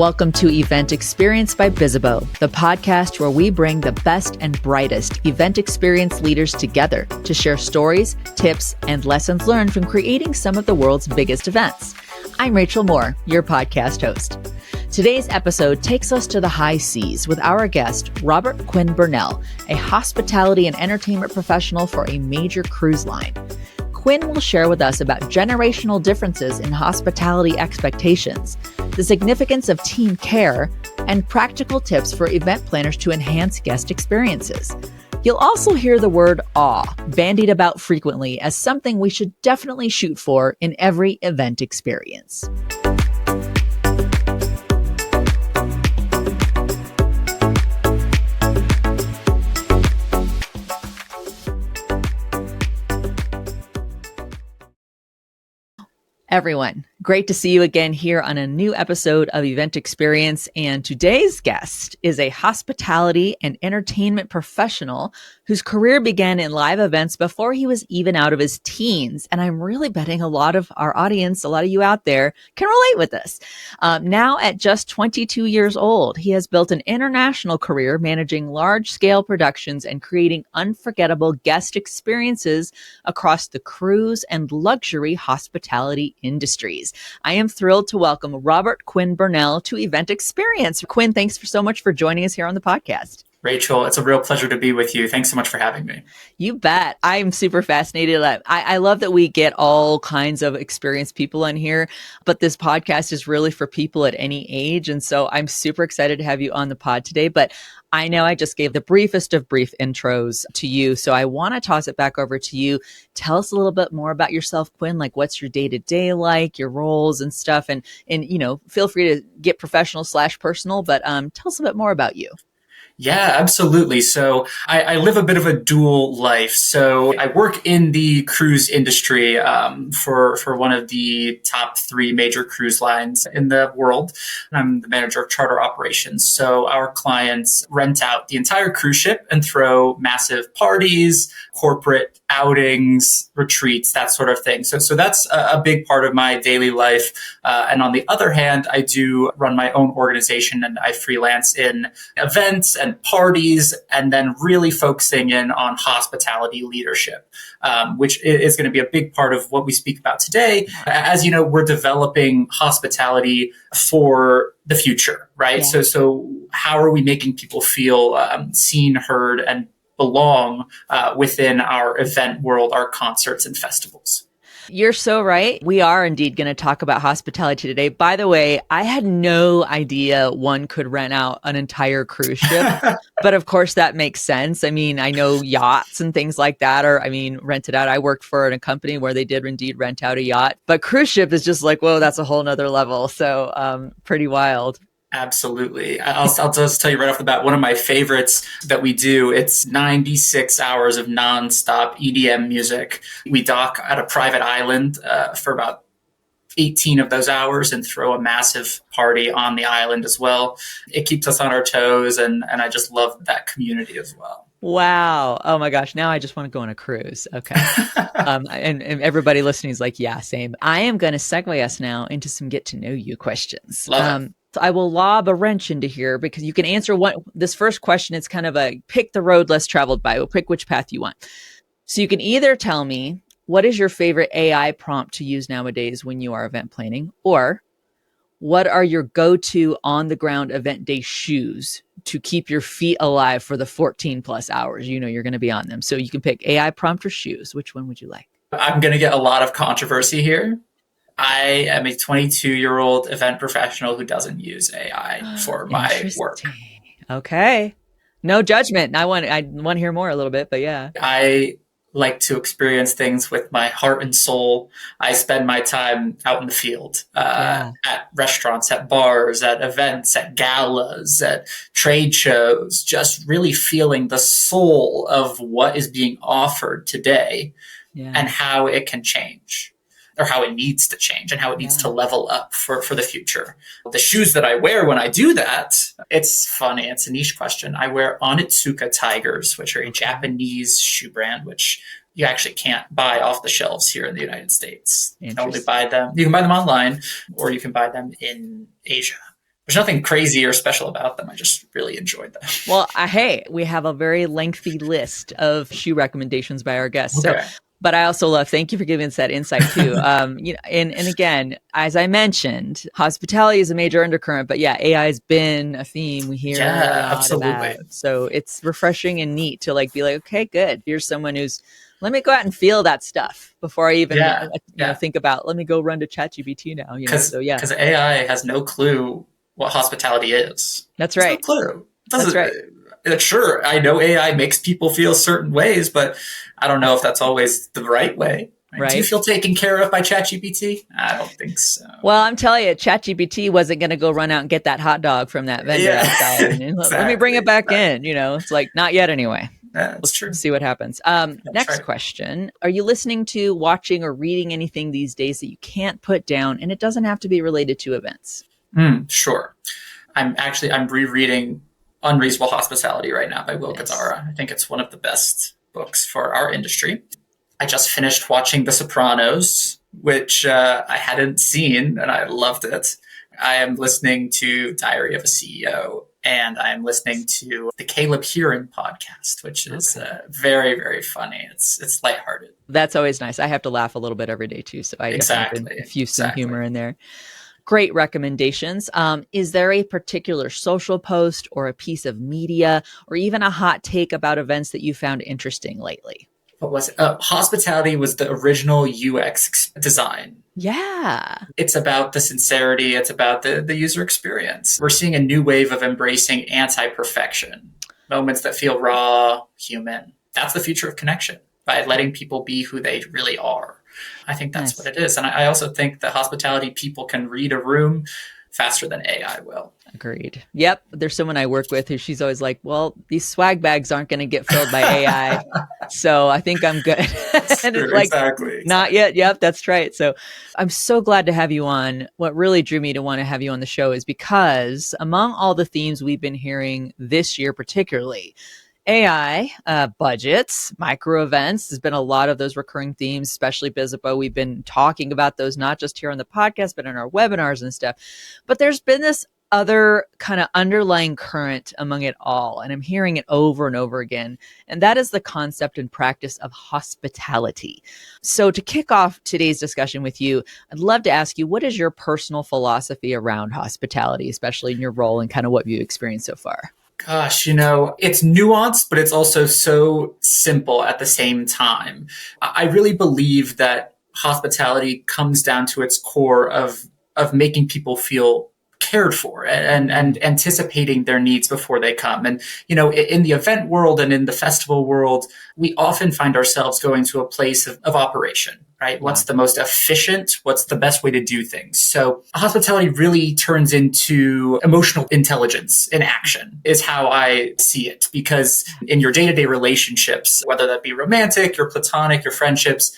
Welcome to Event Experience by Bizzabo, the podcast where we bring the best and brightest event experience leaders together to share stories, tips, and lessons learned from creating some of the world's biggest events. I'm Rachel Moore, your podcast host. Today's episode takes us to the high seas with our guest, Robert Quinn Burnell, a hospitality and entertainment professional for a major cruise line. Quinn will share with us about generational differences in hospitality expectations, the significance of team care, and practical tips for event planners to enhance guest experiences. You'll also hear the word awe bandied about frequently as something we should definitely shoot for in every event experience. Everyone, great to see you again here on a new episode of Event Experience. And today's guest is a hospitality and entertainment professional whose career began in live events before he was even out of his teens. And I'm really betting a lot of our audience, a lot of you out there can relate with this. Now at just 22 years old, he has built an international career managing large-scale productions and creating unforgettable guest experiences across the cruise and luxury hospitality industries. I am thrilled to welcome Robert Quinn Burnell to Event Experience. Quinn, thanks so much for joining us here on the podcast. Rachel, it's a real pleasure to be with you. Thanks so much for having me. You bet. I'm super fascinated. I love that we get all kinds of experienced people in here, but this podcast is really for people at any age. And so I'm super excited to have you on the pod today. But I know I just gave the briefest of brief intros to you. So I want to toss it back over to you. Tell us a little bit more about yourself, Quinn. Like, what's your day-to-day like, your roles and stuff? And feel free to get professional / personal, but tell us a bit more about you. Yeah, absolutely. So I live a bit of a dual life. So I work in the cruise industry for one of the top 3 major cruise lines in the world. I'm the manager of charter operations. So our clients rent out the entire cruise ship and throw massive parties, corporate outings, retreats, that sort of thing. So that's a big part of my daily life. And on the other hand, I do run my own organization and I freelance in events and parties, and then really focusing in on hospitality leadership, which is going to be a big part of what we speak about today. As you know, we're developing hospitality for the future, right? Yeah. So how are we making people feel seen, heard, and belong within our event world, our concerts and festivals? You're so right. We are indeed going to talk about hospitality today. By the way, I had no idea one could rent out an entire cruise ship, but of course that makes sense. I mean, I know yachts and things like that are, rented out. I worked for a company where they did indeed rent out a yacht, but cruise ship is just like, whoa, that's a whole nother level. So pretty wild. Absolutely. I'll just tell you right off the bat, one of my favorites that we do, it's 96 hours of nonstop EDM music. We dock at a private island for about 18 of those hours and throw a massive party on the island as well. It keeps us on our toes, and I just love that community as well. Wow. Oh my gosh. Now I just want to go on a cruise. Okay. And everybody listening is like, yeah, same. I am going to segue us now into some get to know you questions. Love it. So I will lob a wrench into here because you can answer this first question. It's kind of a pick the road less traveled by. We'll pick which path you want. So you can either tell me what is your favorite AI prompt to use nowadays when you are event planning, or what are your go-to on-the-ground event day shoes to keep your feet alive for the 14 plus hours you're going to be on them. So you can pick AI prompt or shoes. Which one would you like? I'm going to get a lot of controversy here. I am a 22-year-old event professional who doesn't use AI for my work. Okay. No judgment. I want to hear more a little bit, but yeah. I like to experience things with my heart and soul. I spend my time out in the field, at restaurants, at bars, at events, at galas, at trade shows, just really feeling the soul of what is being offered today and how it can change, or how it needs to change and how it needs to level up for the future. The shoes that I wear when I do that, it's funny. It's a niche question. I wear Onitsuka Tigers, which are a Japanese shoe brand, which you actually can't buy off the shelves here in the United States. You can only buy them. You can buy them online, or you can buy them in Asia, There's nothing crazy or special about them. I just really enjoyed them. Well, hey, we have a very lengthy list of shoe recommendations by our guests. Okay. So, but I also love, thank you for giving us that insight too. And again, as I mentioned, hospitality is a major undercurrent, but yeah, AI has been a theme we hear a lot absolutely. about. So it's refreshing and neat to be like, okay, good. Here's someone who's, let me go out and feel that stuff before I even think about, let me go run to ChatGPT now. Because AI has no clue what hospitality is. That's right. No clue. That's right. Sure, I know AI makes people feel certain ways, but I don't know if that's always the right way. Right? Do you feel taken care of by ChatGPT? I don't think so. Well, I'm telling you, ChatGPT wasn't going to go run out and get that hot dog from that vendor outside. And let me bring it back in. It's like, not yet anyway. That's true. See what happens. Next question. Are you listening to, watching, or reading anything these days that you can't put down? And it doesn't have to be related to events. Sure. I'm rereading Unreasonable Hospitality right now by Will Guidara. I think it's one of the best books for our industry. I just finished watching The Sopranos, which I hadn't seen, and I loved it. I am listening to Diary of a CEO, and I am listening to the Caleb Hearing podcast, which is very, very funny. It's lighthearted. That's always nice. I have to laugh a little bit every day too, so I definitely infuse some humor in there. Great recommendations. Is there a particular social post or a piece of media or even a hot take about events that you found interesting lately? What was it? Hospitality was the original UX design. Yeah. It's about the sincerity. It's about the user experience. We're seeing a new wave of embracing anti-perfection, moments that feel raw, human. That's the future of connection, by letting people be who they really are. I think that's what it is. And I also think that hospitality people can read a room faster than AI will. Agreed. Yep. There's someone I work with who she's always like, well, these swag bags aren't going to get filled by AI. So I think I'm good. And it's like, exactly. Not yet. Yep. That's right. So I'm so glad to have you on. What really drew me to want to have you on the show is because among all the themes we've been hearing this year, particularly, AI, budgets, micro events, there's been a lot of those recurring themes, especially Bizzabo. We've been talking about those, not just here on the podcast, but in our webinars and stuff. But there's been this other kind of underlying current among it all. And I'm hearing it over and over again. And that is the concept and practice of hospitality. So to kick off today's discussion with you, I'd love to ask you, what is your personal philosophy around hospitality, especially in your role and kind of what you've experienced so far? Gosh, it's nuanced, but it's also so simple at the same time. I really believe that hospitality comes down to its core of making people feel cared for and anticipating their needs before they come. And, in the event world and in the festival world, we often find ourselves going to a place of operation, right? Yeah. What's the most efficient? What's the best way to do things? So hospitality really turns into emotional intelligence in action is how I see it. Because in your day-to-day relationships, whether that be romantic, your platonic, your friendships,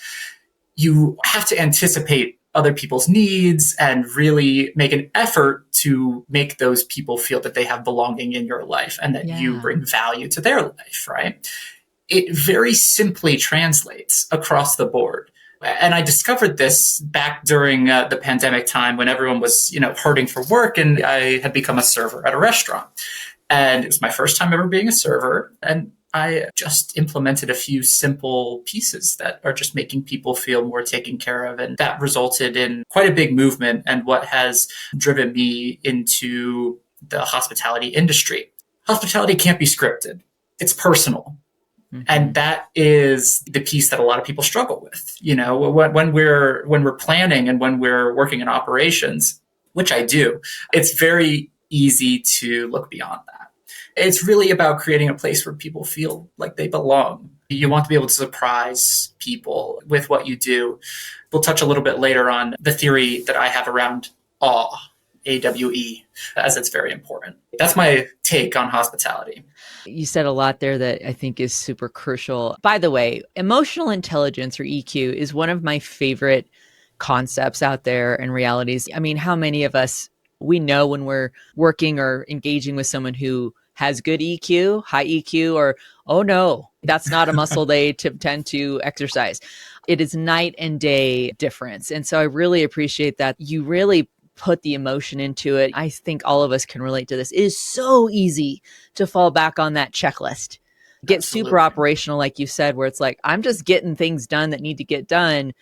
you have to anticipate other people's needs and really make an effort to make those people feel that they have belonging in your life and that you bring value to their life, right? It very simply translates across the board. And I discovered this back during the pandemic time when everyone was, hurting for work, and I had become a server at a restaurant. And it was my first time ever being a server. And I just implemented a few simple pieces that are just making people feel more taken care of. And that resulted in quite a big movement and what has driven me into the hospitality industry. Hospitality can't be scripted. It's personal. Mm-hmm. And that is the piece that a lot of people struggle with. When we're planning and when we're working in operations, which I do, it's very easy to look beyond that. It's really about creating a place where people feel like they belong. You want to be able to surprise people with what you do. We'll touch a little bit later on the theory that I have around awe, AWE, as it's very important. That's my take on hospitality. You said a lot there that I think is super crucial. By the way, emotional intelligence or EQ is one of my favorite concepts out there and realities. I mean, how many of us, we know when we're working or engaging with someone who has good EQ, high EQ, or, oh no, that's not a muscle they tend to exercise. It is night and day difference. And so I really appreciate that you really put the emotion into it. I think all of us can relate to this. It is so easy to fall back on that checklist, get super operational, like you said, where it's like, I'm just getting things done that need to get done.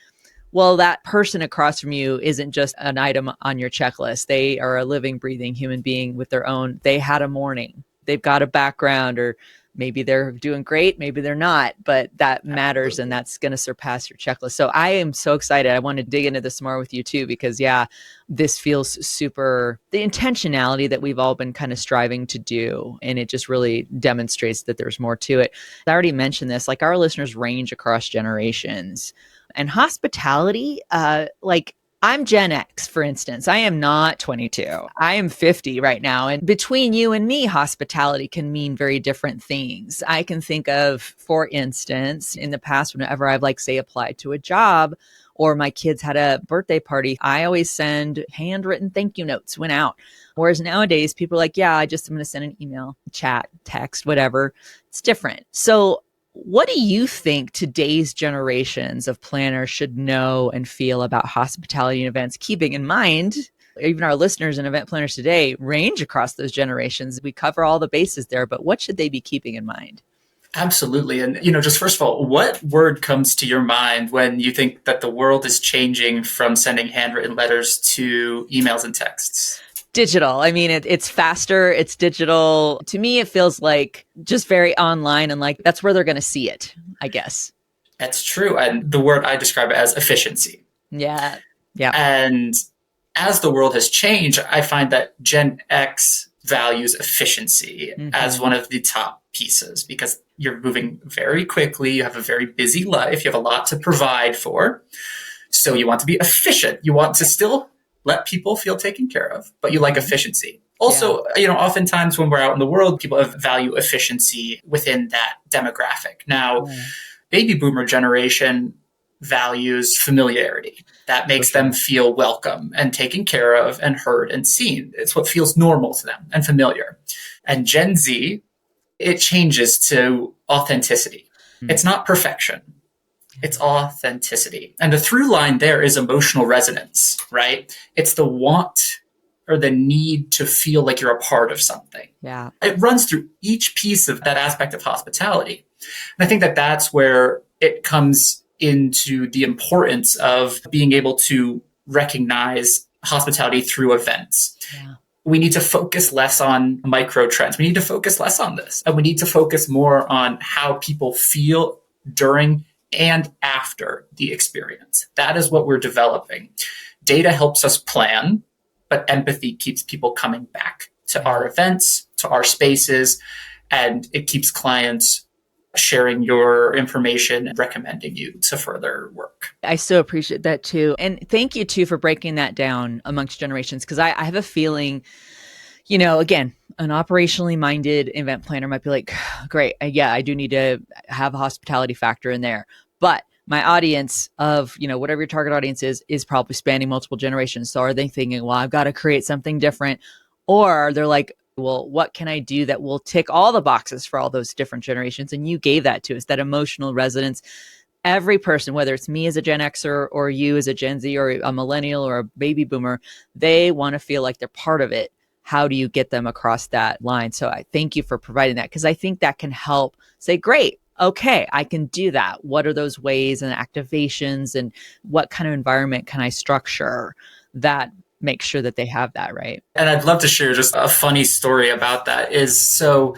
Well, that person across from you isn't just an item on your checklist. They are a living, breathing human being with their own. They had a morning. They've got a background, or maybe they're doing great, maybe they're not, but that matters. And that's going to surpass your checklist. So I am so excited. I want to dig into this more with you too, because this feels super, the intentionality that we've all been kind of striving to do. And it just really demonstrates that there's more to it. I already mentioned this, like our listeners range across generations. And hospitality, I'm Gen X, for instance. I am not 22. I am 50 right now. And between you and me, hospitality can mean very different things. I can think of, for instance, in the past, whenever I've applied to a job or my kids had a birthday party, I always send handwritten thank you notes, went out. Whereas nowadays people are like, I'm going to send an email, chat, text, whatever. It's different. So what do you think today's generations of planners should know and feel about hospitality and events, keeping in mind, even our listeners and event planners today range across those generations. We cover all the bases there, but what should they be keeping in mind? Absolutely. And, just first of all, what word comes to your mind when you think that the world is changing from sending handwritten letters to emails and texts? Digital. I mean, it's faster. It's digital. To me, it feels like just very online, and that's where they're going to see it, I guess. That's true. And the word I describe it as efficiency. Yeah. Yeah. And as the world has changed, I find that Gen X values efficiency as one of the top pieces, because you're moving very quickly. You have a very busy life. You have a lot to provide for. So you want to be efficient. You want to still let people feel taken care of, but you like efficiency. Also, oftentimes when we're out in the world, people value efficiency within that demographic. Now, baby boomer generation values familiarity. That makes them feel welcome and taken care of and heard and seen. It's what feels normal to them and familiar. And Gen Z, it changes to authenticity. It's not perfection. It's authenticity. And the through line there is emotional resonance, right? It's the want or the need to feel like you're a part of something. Yeah. It runs through each piece of that aspect of hospitality. And I think that that's where it comes into the importance of being able to recognize hospitality through events. Yeah. We need to focus less on micro trends. We need to focus less on this. And we need to focus more on how people feel during and after the experience. That is what we're developing. Data helps us plan, but empathy keeps people coming back to our events, to our spaces, and it keeps clients sharing your information and recommending you to further work. I so appreciate that too. And thank you too for breaking that down amongst generations, because I have a feeling, again, an operationally minded event planner might be like, great, I do need to have a hospitality factor in there. But my audience of, whatever your target audience is probably spanning multiple generations. So are they thinking, well, I've got to create something different? Or they're like, well, what can I do that will tick all the boxes for all those different generations? And you gave that to us, that emotional resonance. Every person, whether it's me as a Gen Xer or you as a Gen Z or a millennial or a baby boomer, they want to feel like they're part of it. How do you get them across that line? So I thank you for providing that, because I think that can help say, great, okay, I can do that. What are those ways and activations, and what kind of environment can I structure that make sure that they have that, right? And I'd love to share just a funny story about that. So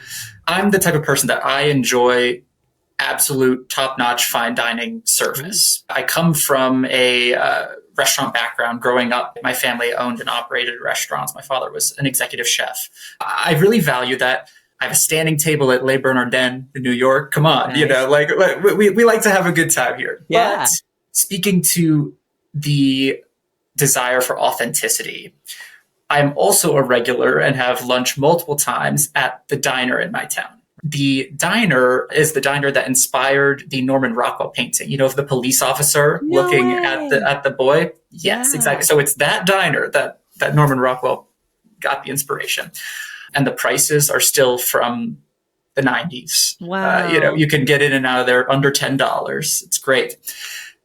I'm the type of person that I enjoy absolute top-notch fine dining service. I come from a restaurant background. Growing up, my family owned and operated restaurants. My father was an executive chef. I really value that. I have a standing table at Le Bernardin in New York. Come on, nice. We like to have a good time here. Yeah. But speaking to the desire for authenticity, I'm also a regular and have lunch multiple times at the diner in my town. The diner is the diner that inspired the Norman Rockwell painting, of the police officer looking at the boy. Yes, exactly. So it's that diner that Norman Rockwell got the inspiration. And the prices are still from the 90s. Wow. You can get in and out of there under $10. It's great.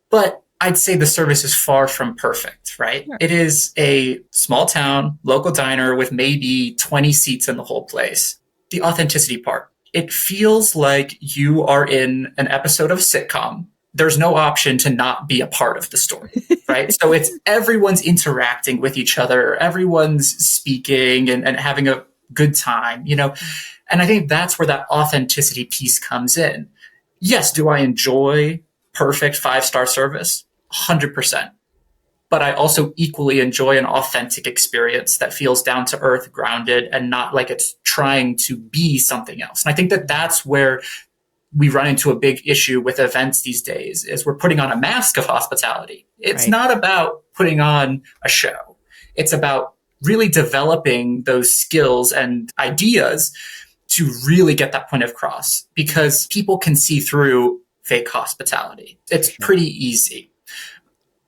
But I'd say the service is far from perfect, right? Sure. It is a small town, local diner with maybe 20 seats in the whole place. The authenticity part. It feels like you are in an episode of a sitcom. There's no option to not be a part of the story, right? So it's everyone's interacting with each other. Everyone's speaking and having a good time, And I think that's where that authenticity piece comes in. Yes, do I enjoy perfect 5-star service? 100%. But I also equally enjoy an authentic experience that feels down to earth, grounded, and not like it's trying to be something else. And I think that that's where we run into a big issue with events these days is we're putting on a mask of hospitality. It's Right. not about putting on a show. It's about really developing those skills and ideas to really get that point across because people can see through fake hospitality. It's pretty easy.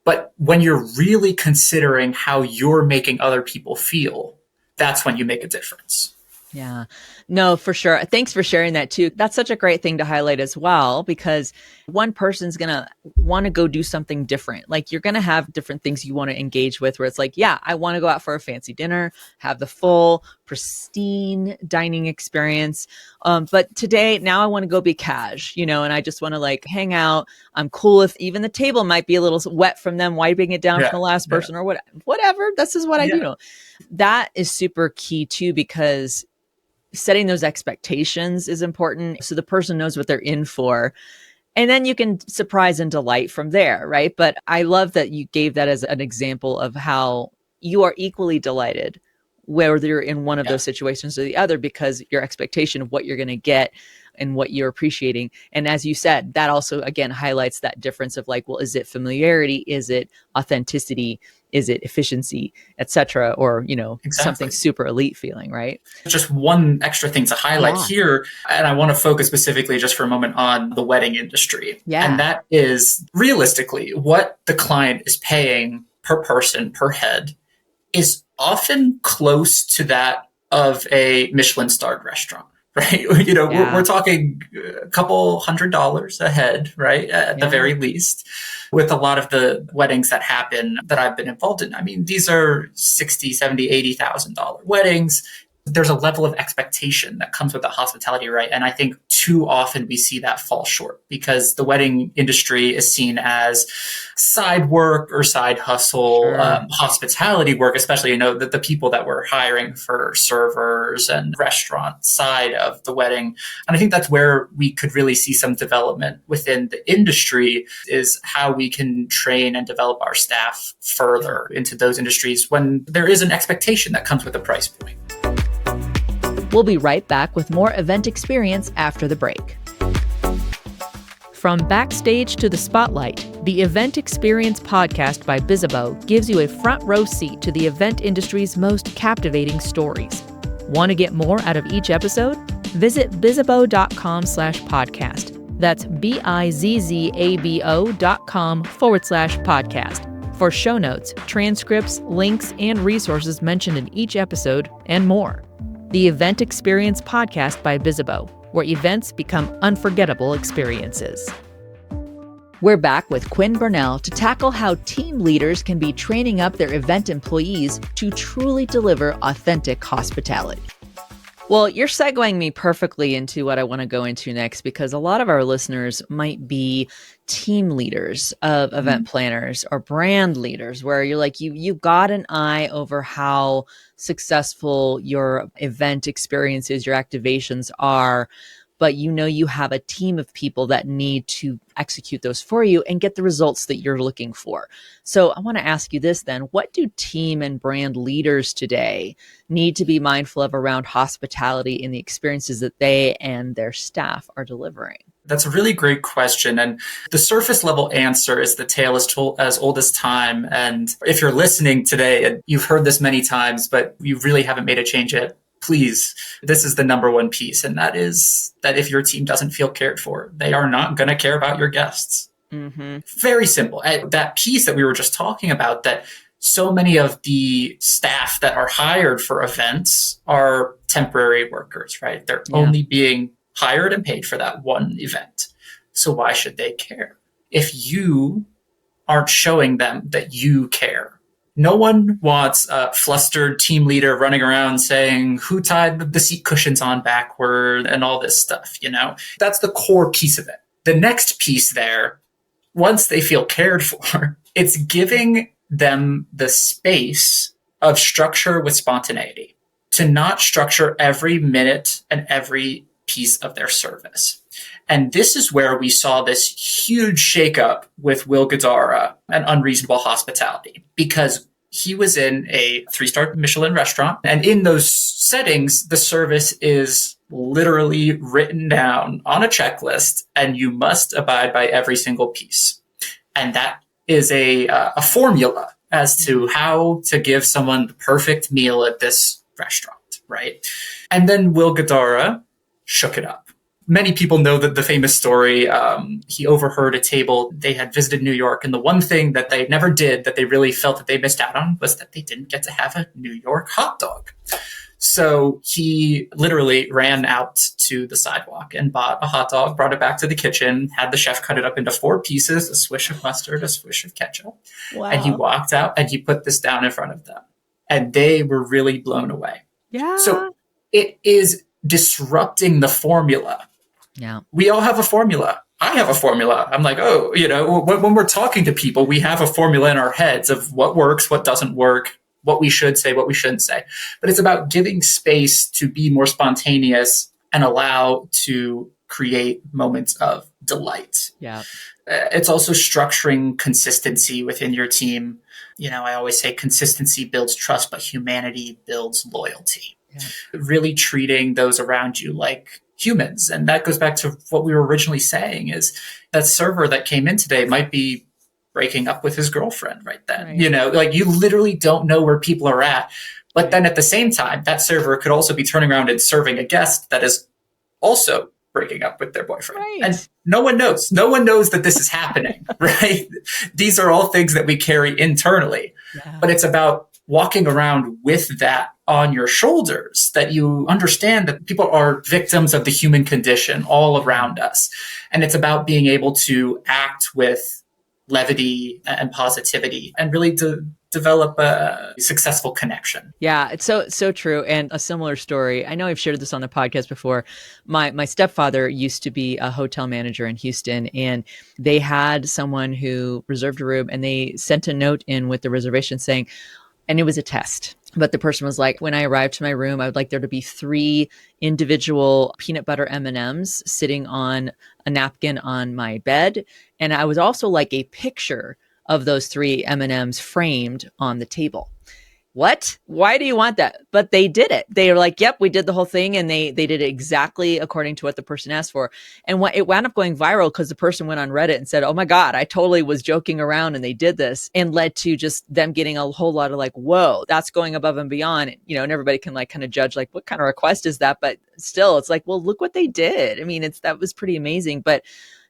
But when you're really considering how you're making other people feel, that's when you make a difference. Yeah, no, for sure. Thanks for sharing that too. That's such a great thing to highlight as well, because one person's going to want to go do something different. Like you're going to have different things you want to engage with where it's like, yeah, I want to go out for a fancy dinner, have the full pristine dining experience. But today, now I want to go be cash, and I just want to like hang out. I'm cool if even the table might be a little wet from them wiping it down from the last person or whatever. This is what I do. That is super key too, because setting those expectations is important. So the person knows what they're in for. And then you can surprise and delight from there, right? But I love that you gave that as an example of how you are equally delighted whether you're in one of those situations or the other, because your expectation of what you're going to get and what you're appreciating. And as you said, that also, again, highlights that difference of like, well, is it familiarity? Is it authenticity? Is it efficiency, et cetera? Or, something super elite feeling, right? Just one extra thing to highlight here, and I want to focus specifically just for a moment on the wedding industry. Yeah. And that is realistically what the client is paying per person, per head, is often close to that of a Michelin-starred restaurant, right? We're talking a couple $100 a head, right? At the very least, with a lot of the weddings that happen that I've been involved in. I mean, these are $60,000, $70,000, $80,000 weddings. There's a level of expectation that comes with the hospitality, right? And I think too often we see that fall short because the wedding industry is seen as side work or side hustle, hospitality work, especially, the people that we're hiring for servers and restaurant side of the wedding. And I think that's where we could really see some development within the industry is how we can train and develop our staff further into those industries when there is an expectation that comes with a price point. We'll be right back with more event experience after the break. From backstage to the spotlight, the Event Experience podcast by Bizzabo gives you a front row seat to the event industry's most captivating stories. Want to get more out of each episode? Visit bizzabo.com/podcast. That's bizzabo.com/podcast for show notes, transcripts, links, and resources mentioned in each episode, and more. The Event Experience podcast by Bizzabo, where events become unforgettable experiences. We're back with Quinn Burnell to tackle how team leaders can be training up their event employees to truly deliver authentic hospitality. Well, you're segueing me perfectly into what I want to go into next, because a lot of our listeners might be team leaders of event planners or brand leaders, where you're like, you've got an eye over how successful your event experiences, your activations are, but you have a team of people that need to execute those for you and get the results that you're looking for. So I want to ask you this then, what do team and brand leaders today need to be mindful of around hospitality in the experiences that they and their staff are delivering? That's a really great question. And the surface level answer is the tale as old as time. And if you're listening today and you've heard this many times, but you really haven't made a change yet, please, this is the number one piece. And that is that if your team doesn't feel cared for, they are not going to care about your guests. Mm-hmm. Very simple. That piece that we were just talking about, that so many of the staff that are hired for events are temporary workers, right? They're only being hired and paid for that one event. So why should they care? If you aren't showing them that you care. No one wants a flustered team leader running around saying who tied the seat cushions on backward and all this stuff, That's the core piece of it. The next piece there, once they feel cared for, it's giving them the space of structure with spontaneity to not structure every minute and every piece of their service. And this is where we saw this huge shakeup with Will Guidara and Unreasonable Hospitality, because he was in a 3-star Michelin restaurant. And in those settings, the service is literally written down on a checklist, and you must abide by every single piece. And that is a formula as to how to give someone the perfect meal at this restaurant, right? And then Will Guidara shook it up. Many people know that the famous story, he overheard a table. They had visited New York, and the one thing that they never did that they really felt that they missed out on was that they didn't get to have a New York hot dog. So he literally ran out to the sidewalk and bought a hot dog, brought it back to the kitchen, had the chef cut it up into 4 pieces, a swish of mustard, a swish of ketchup. Wow. And he walked out and he put this down in front of them. And they were really blown away. Yeah. So it is disrupting the formula. Yeah. We all have a formula. I have a formula. I'm like, when we're talking to people, we have a formula in our heads of what works, what doesn't work, what we should say, what we shouldn't say. But it's about giving space to be more spontaneous and allow to create moments of delight. Yeah. It's also structuring consistency within your team. I always say consistency builds trust, but humanity builds loyalty. Yeah. Really treating those around you like humans. And that goes back to what we were originally saying, is that server that came in today might be breaking up with his girlfriend right then. Right. You literally don't know where people are at. But right. Then at the same time, that server could also be turning around and serving a guest that is also breaking up with their boyfriend. Right. And no one knows. No one knows that this is happening, right? These are all things that we carry internally. Yeah. But it's about walking around with that on your shoulders, that you understand that people are victims of the human condition all around us. And it's about being able to act with levity and positivity and really to develop a successful connection. Yeah, it's so true. And a similar story, I know I've shared this on the podcast before. My stepfather used to be a hotel manager in Houston, and they had someone who reserved a room, and they sent a note in with the reservation saying, and it was a test. But the person was like, when I arrived to my room, I would like there to be 3 individual peanut butter M&Ms sitting on a napkin on my bed. And I was also like a picture of those 3 M&Ms framed on the table. What? Why do you want that? But they did it. They were like, yep, we did the whole thing. And they did it exactly according to what the person asked for. And it wound up going viral because the person went on Reddit and said, oh my God, I totally was joking around and they did this, and led to just them getting a whole lot of like, whoa, that's going above and beyond, and everybody can like kind of judge like, what kind of request is that? But still, it's like, well, look what they did. I mean, that was pretty amazing. But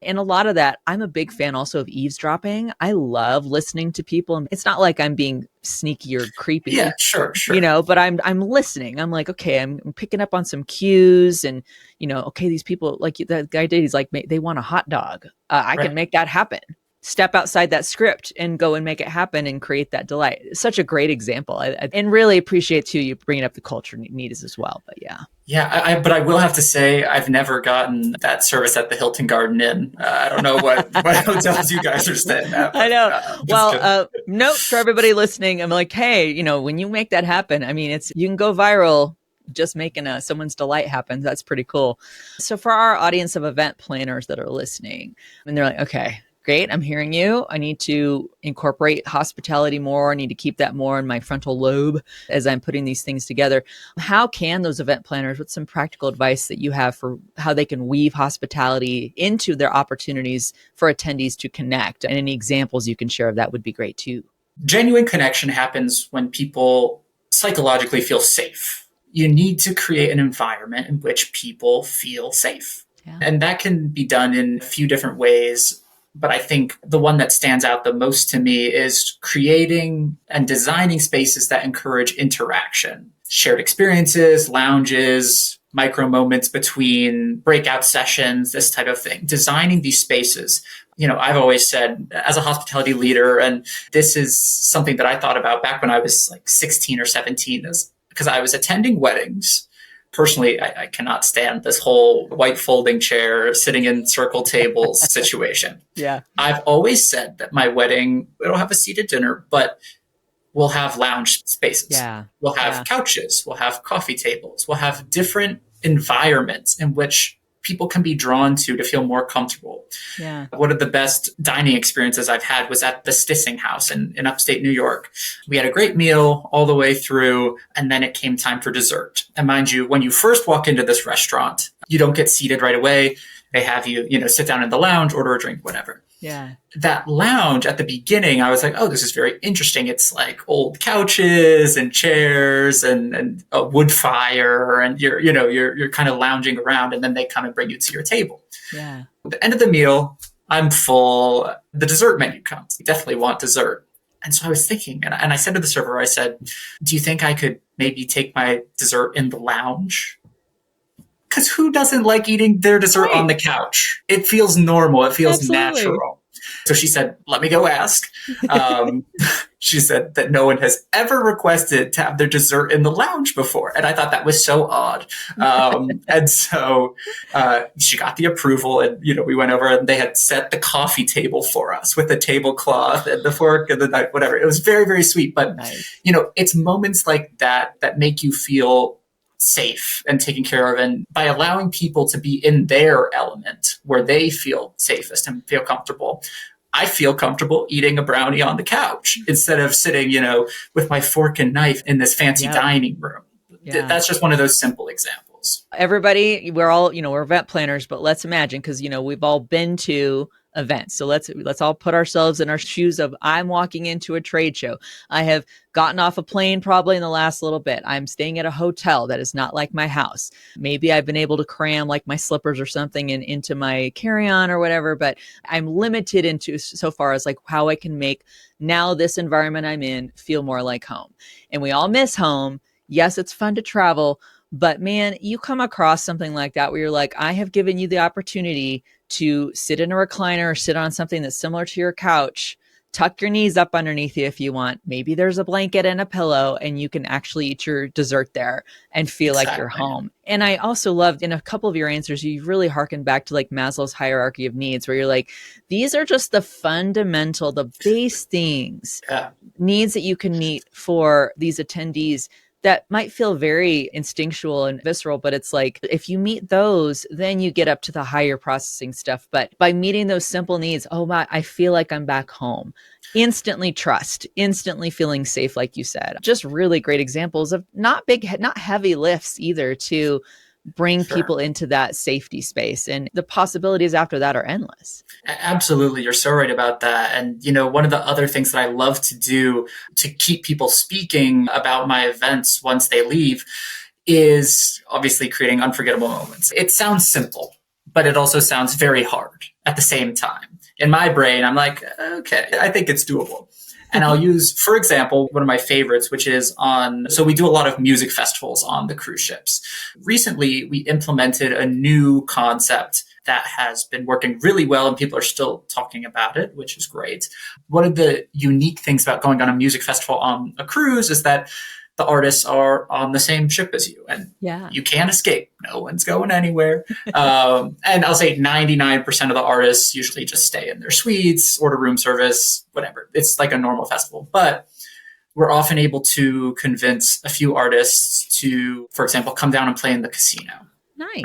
and a lot of that, I'm a big fan also of eavesdropping. I love listening to people. And it's not like I'm being sneaky or creepy. Yeah, sure. But I'm listening. I'm like, okay, I'm picking up on some cues, and, okay, these people, like that guy did, he's like, they want a hot dog. I can make that happen. Step outside that script and go and make it happen and create that delight. Such a great example. And really appreciate too, you bringing up the culture needs as well. But yeah. Yeah, but I will have to say, I've never gotten that service at the Hilton Garden Inn. I don't know what hotels you guys are staying at. I know. Note for everybody listening, I'm like, hey, when you make that happen, I mean, you can go viral just making someone's delight happen. That's pretty cool. So for our audience of event planners that are listening, and they're like, okay, great, I'm hearing you. I need to incorporate hospitality more. I need to keep that more in my frontal lobe as I'm putting these things together. How can those event planners, what's some practical advice that you have for how they can weave hospitality into their opportunities for attendees to connect? And any examples you can share of that would be great too. Genuine connection happens when people psychologically feel safe. You need to create an environment in which people feel safe. Yeah. And that can be done in a few different ways. But I think the one that stands out the most to me is creating and designing spaces that encourage interaction, shared experiences, lounges, micro moments between breakout sessions, this type of thing. Designing these spaces I've always said as a hospitality leader, and this is something that I thought about back when I was like 16 or 17, is because I was attending weddings. Personally, I cannot stand this whole white folding chair, sitting in circle tables situation. Yeah. I've always said that my wedding, it'll have a seated dinner, but we'll have lounge spaces. Yeah. We'll have couches. We'll have coffee tables. We'll have different environments in which people can be drawn to feel more comfortable. Yeah. One of the best dining experiences I've had was at the Stissing House in upstate New York. We had a great meal all the way through, and then it came time for dessert. And mind you, when you first walk into this restaurant, you don't get seated right away. They have you, sit down in the lounge, order a drink, whatever. Yeah. That lounge at the beginning, I was like, oh, this is very interesting. It's like old couches and chairs and a wood fire, and you're kind of lounging around, and then they come and bring you to your table. Yeah. At the end of the meal, I'm full. The dessert menu comes. You definitely want dessert. And so I was thinking, and I said to the server, I said, do you think I could maybe take my dessert in the lounge? Because who doesn't like eating their dessert on the couch? It feels normal. It feels natural. So she said, let me go ask. She said that no one has ever requested to have their dessert in the lounge before. And I thought that was so odd. And so she got the approval, and, we went over, and they had set the coffee table for us with the tablecloth and the fork and the knife, whatever. It was very, very sweet. But, it's moments like that that make you feel safe and taken care of. And by allowing people to be in their element where they feel safest and feel comfortable, I feel comfortable eating a brownie on the couch instead of sitting, with my fork and knife in this fancy dining room. That's just one of those simple examples. Everybody, we're all, we're event planners, but let's imagine, because, we've all been to events. So let's all put ourselves in our shoes of, I'm walking into a trade show. I have gotten off a plane probably in the last little bit. I'm staying at a hotel that is not like my house. Maybe I've been able to cram like my slippers or something into my carry-on or whatever, but I'm limited into so far as like how I can make now this environment I'm in feel more like home. And we all miss home. Yes, it's fun to travel, but man, you come across something like that where you're like, I have given you the opportunity to sit in a recliner or sit on something that's similar to your couch, tuck your knees up underneath you if you want. Maybe there's a blanket and a pillow, and you can actually eat your dessert there and feel like you're home. And I also loved in a couple of your answers, you really harkened back to like Maslow's hierarchy of needs, where you're like, these are just the fundamental, the base things, needs that you can meet for these attendees that might feel very instinctual and visceral, but it's like, if you meet those, then you get up to the higher processing stuff. But by meeting those simple needs, oh my, I feel like I'm back home. Instantly trust, instantly feeling safe, like you said. Just really great examples of not heavy lifts either to bring people into that safety space. And the possibilities after that are endless. Absolutely. You're so right about that. And, one of the other things that I love to do to keep people speaking about my events once they leave is obviously creating unforgettable moments. It sounds simple, but it also sounds very hard at the same time. In my brain, I'm like, okay, I think it's doable. And I'll use, for example, one of my favorites, which is so we do a lot of music festivals on the cruise ships. Recently, we implemented a new concept that has been working really well, and people are still talking about it, which is great. One of the unique things about going on a music festival on a cruise is that the artists are on the same ship as you, and you can't escape. No one's going anywhere. And I'll say 99% of the artists usually just stay in their suites, order room service, whatever. It's like a normal festival. But we're often able to convince a few artists to, for example, come down and play in the casino. Nice.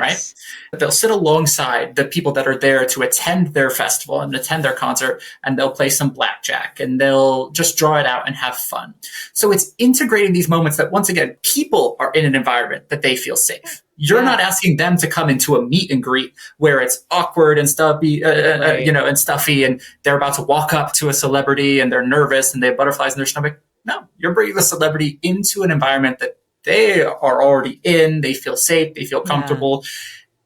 Right? They'll sit alongside the people that are there to attend their festival and attend their concert, and they'll play some blackjack, and they'll just draw it out and have fun. So it's integrating these moments that, once again, people are in an environment that they feel safe. You're not asking them to come into a meet and greet where it's awkward and stuffy, and stuffy, and they're about to walk up to a celebrity and they're nervous and they have butterflies in their stomach. No, you're bringing the celebrity into an environment that they are already in, they feel safe, they feel comfortable.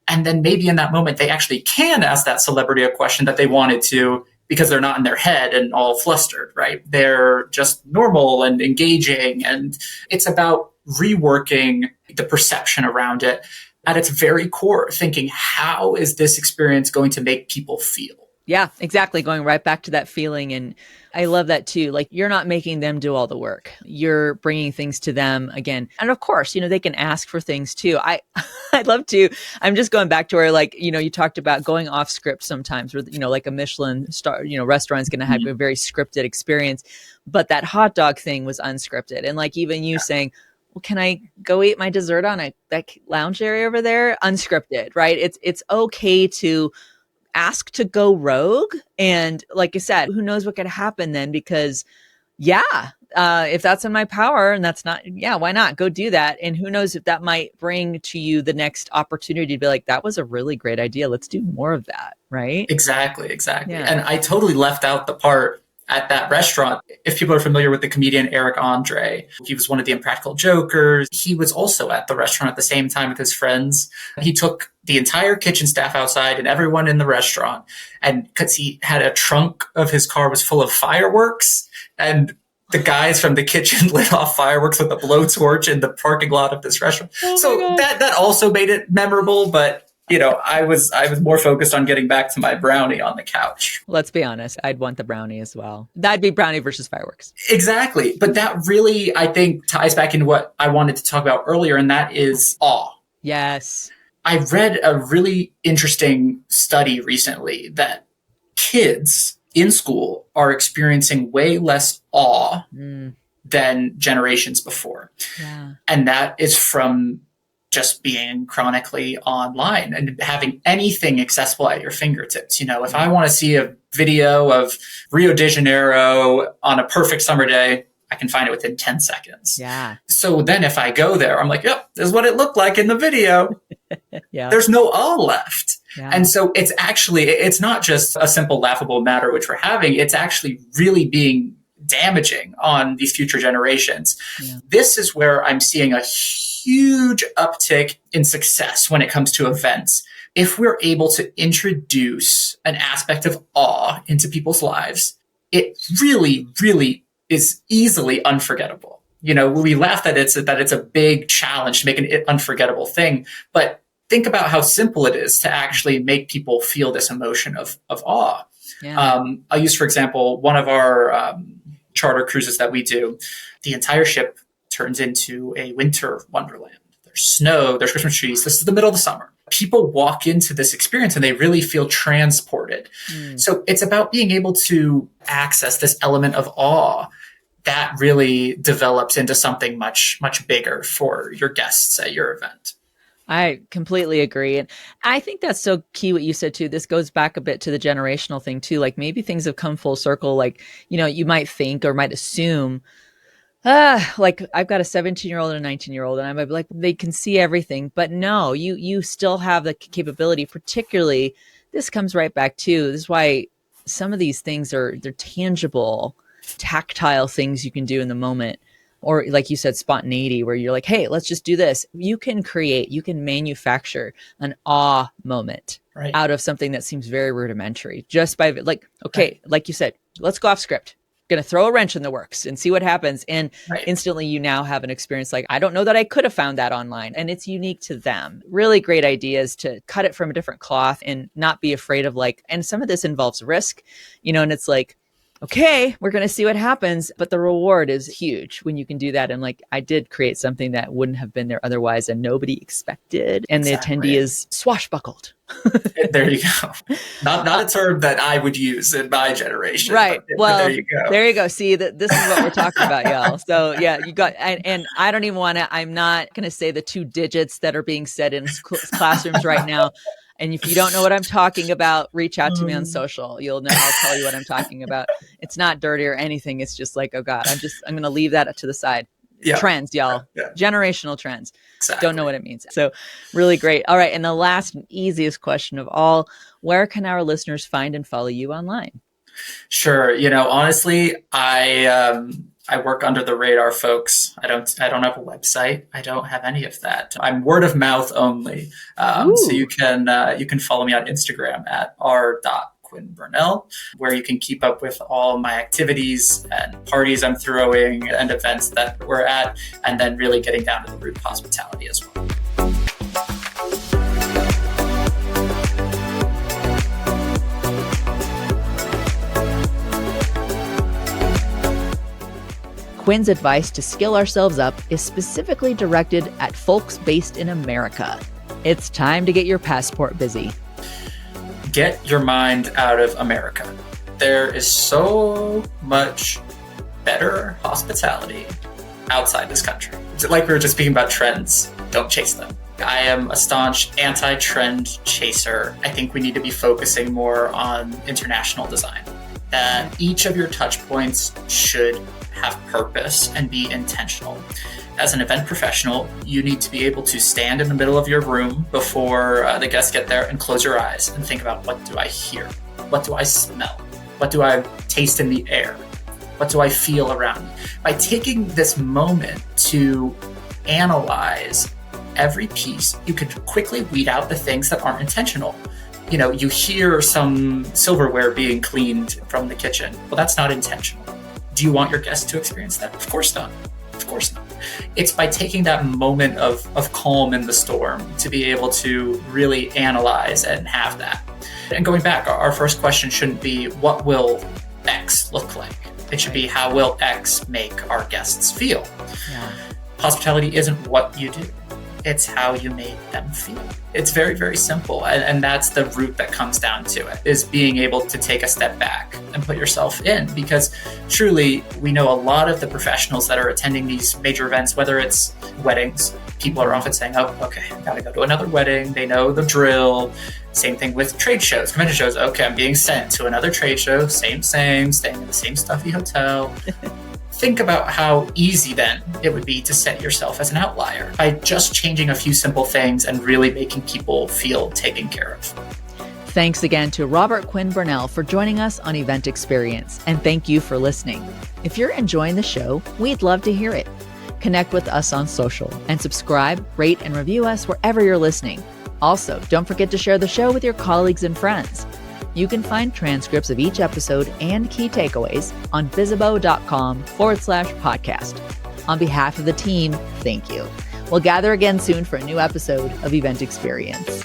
And then maybe in that moment, they actually can ask that celebrity a question that they wanted to, because they're not in their head and all flustered, right? They're just normal and engaging. And it's about reworking the perception around it at its very core, thinking, how is this experience going to make people feel? Yeah, exactly. Going right back to that feeling. And I love that too. Like you're not making them do all the work. You're bringing things to them again. And of course, they can ask for things too. I'd love to, I'm just going back to where like, you talked about going off script sometimes where, like a Michelin star, restaurant is going to have a very scripted experience, but that hot dog thing was unscripted. And like, even you saying, well, can I go eat my dessert on that lounge area over there? Unscripted, right? It's okay to ask to go rogue. And like I said, who knows what could happen then? Because if that's in my power and that's not, why not go do that? And who knows if that might bring to you the next opportunity to be like, that was a really great idea. Let's do more of that. Right. Exactly. Yeah. And I totally left out the part at that restaurant. If people are familiar with the comedian Eric Andre, he was one of the Impractical Jokers. He was also at the restaurant at the same time with his friends. He took the entire kitchen staff outside and everyone in the restaurant. And because he had a trunk of his car was full of fireworks, and the guys from the kitchen lit off fireworks with a blowtorch in the parking lot of this restaurant. So that also made it memorable, but I was more focused on getting back to my brownie on the couch. Let's be honest. I'd want the brownie as well. That'd be brownie versus fireworks. Exactly. But that really, I think, ties back into what I wanted to talk about earlier, and that is awe. Yes. I read a really interesting study recently that kids in school are experiencing way less awe than generations before. Yeah. And that is from just being chronically online and having anything accessible at your fingertips. If I want to see a video of Rio de Janeiro on a perfect summer day, I can find it within 10 seconds. Yeah. So then if I go there, I'm like, yep, this is what it looked like in the video. Yeah. There's no awe left. Yeah. And so it's not just a simple laughable matter which we're having. It's actually really being damaging on these future generations. Yeah. This is where I'm seeing a huge uptick in success when it comes to events. If we're able to introduce an aspect of awe into people's lives, it really, really is easily unforgettable. We laugh that it's a big challenge to make an unforgettable thing, but think about how simple it is to actually make people feel this emotion of awe. Yeah. I'll use, for example, one of our charter cruises that we do. The entire ship turns into a winter wonderland. There's snow, there's Christmas trees. This is the middle of the summer. People walk into this experience and they really feel transported. So it's about being able to access this element of awe that really develops into something much, much bigger for your guests at your event. I completely agree. And I think that's so key what you said too. This goes back a bit to the generational thing too. Like maybe things have come full circle. Like, you might think or might assume, like I've got a 17-year-old and a 19-year-old and I might be like, they can see everything, but no, you still have the capability. Particularly, this comes right back to, this is why some of these things they're tangible, tactile things you can do in the moment. Or like you said, spontaneity, where you're like, hey, let's just do this. You can manufacture an awe moment out of something that seems very rudimentary just by like, okay, like you said, let's go off script. Going to throw a wrench in the works and see what happens. And instantly you now have an experience like, I don't know that I could have found that online, and it's unique to them. Really great ideas to cut it from a different cloth and not be afraid of and some of this involves risk, and it's like, okay, we're going to see what happens. But the reward is huge when you can do that. And I did create something that wouldn't have been there otherwise and nobody expected. And the attendee is swashbuckled. There you go. Not a term that I would use in my generation. Right. Well, there you go. See, this is what we're talking about, y'all. So yeah, you got, and I don't even want to, I'm not going to say the 2 digits that are being said in classrooms right now. And if you don't know what I'm talking about, reach out to me on social. You'll know, I'll tell you what I'm talking about. It's not dirty or anything. It's just like, oh God, I'm going to leave that to the side. Yeah. Trends, y'all. Yeah. Generational trends. Exactly. Don't know what it means. So really great. All right. And the last and easiest question of all, where can our listeners find and follow you online? Sure. Honestly, I work under the radar, folks. I don't have a website. I don't have any of that. I'm word of mouth only. So you can follow me on Instagram at r.Quinn Burnell, where you can keep up with all my activities and parties I'm throwing and events that we're at, and then really getting down to the root of hospitality as well. Quinn's advice to skill ourselves up is specifically directed at folks based in America. It's time to get your passport busy. Get your mind out of America. There is so much better hospitality outside this country. Like we were just speaking about trends, don't chase them. I am a staunch anti-trend chaser. I think we need to be focusing more on international design. That each of your touch points should have purpose and be intentional. As an event professional, you need to be able to stand in the middle of your room before the guests get there and close your eyes and think about, what do I hear? What do I smell? What do I taste in the air? What do I feel around me? By taking this moment to analyze every piece, you can quickly weed out the things that aren't intentional. You hear some silverware being cleaned from the kitchen. Well, that's not intentional. Do you want your guests to experience that? Of course not. Of course not. It's by taking that moment of calm in the storm to be able to really analyze and have that. And going back, our first question shouldn't be, what will X look like? It should be, how will X make our guests feel? Yeah. Hospitality isn't what you do. It's how you made them feel. It's very, very simple. And that's the root that comes down to it, is being able to take a step back and put yourself in. Because truly, we know a lot of the professionals that are attending these major events, whether it's weddings, people are often saying, oh, okay, I gotta go to another wedding. They know the drill. Same thing with trade shows, convention shows. Okay, I'm being sent to another trade show, same, staying in the same stuffy hotel. Think about how easy then it would be to set yourself as an outlier by just changing a few simple things and really making people feel taken care of. Thanks again to Robert Quinn Burnell for joining us on Event Experience, and thank you for listening. If you're enjoying the show, we'd love to hear it. Connect with us on social and subscribe, rate, and review us wherever you're listening. Also, don't forget to share the show with your colleagues and friends. You can find transcripts of each episode and key takeaways on bizzabo.com/podcast. On behalf of the team, thank you. We'll gather again soon for a new episode of Event Experience.